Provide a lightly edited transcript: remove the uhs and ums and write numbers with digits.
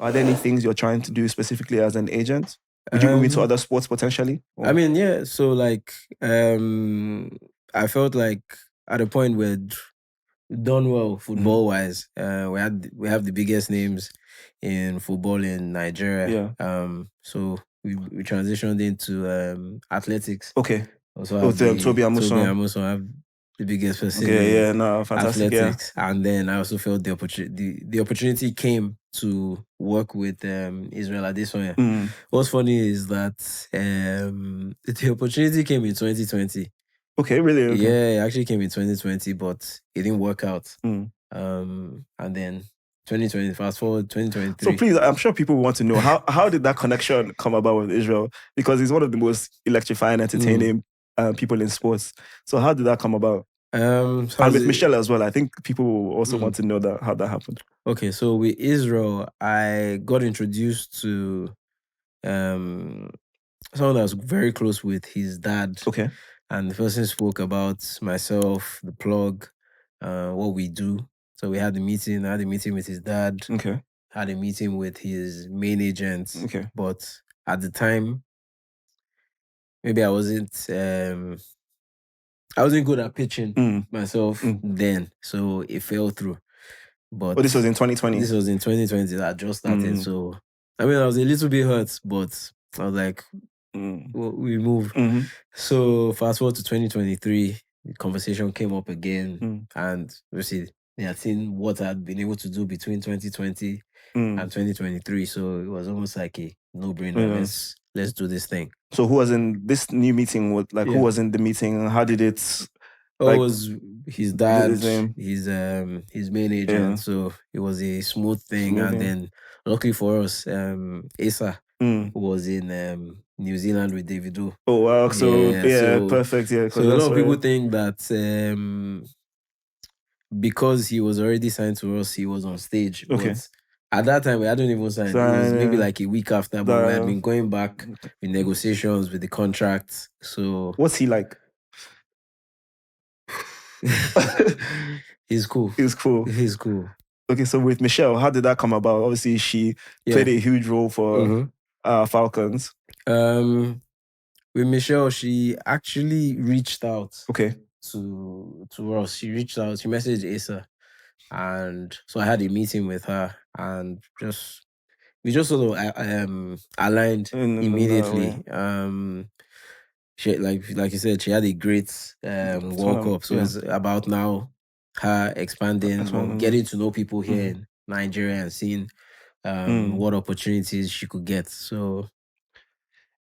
Are there any things you're trying to do specifically as an agent? Would you move into other sports potentially? Or? I mean, yeah. So like, I felt like at a point where done well football wise. We have the biggest names in football in Nigeria. Yeah. So we transitioned into athletics. Okay. Also Toby Amuson have the biggest person in fantastic, athletics. Yeah. And then I also felt the opportunity came to work with Israel Adesanya. What's funny is that the opportunity came in 2020. Okay, really? Okay. Yeah, it actually came in 2020, but it didn't work out. And then 2020, fast forward 2023. So please, I'm sure people want to know how did that connection come about with Israel? Because he's one of the most electrifying, entertaining people in sports. So how did that come about? And with Michelle as well, I think people will also want to know how that happened. Okay, so with Israel, I got introduced to someone that was very close with his dad. Okay. And the person spoke about myself, the plug, what we do. So we had the meeting. I had a meeting with his dad. Okay. Had a meeting with his main agent. Okay. But at the time, maybe I wasn't good at pitching myself then. So it fell through. But this was in 2020? This was in 2020 that I just started. So, I mean, I was a little bit hurt, but I was like, we move. So, fast forward to 2023, the conversation came up again. And obviously, they had seen what I'd been able to do between 2020 and 2023. So, it was almost like a no-brainer. Let's do this thing. So, who was in this new meeting? Who was in the meeting? How did it... it was his dad, his main agent. So it was a smooth thing. And then luckily for us, Asa was in New Zealand with Davido. Oh wow. So perfect. Yeah. So a lot of people think that because he was already signed to us, he was on stage. Okay. But at that time, we hadn't even signed. It was maybe like a week after, but we had been going back with negotiations with the contract. So what's he like? He's cool. Okay, so with Michelle, how did that come about? Obviously, she played a huge role for Falcons. With Michelle, she actually reached out to us. She reached out. She messaged Asa, and so I had a meeting with her, and we just sort of aligned immediately. She, like you said, she had a great World Cup. So it's about now her expanding, getting to know people here in Nigeria and seeing what opportunities she could get. So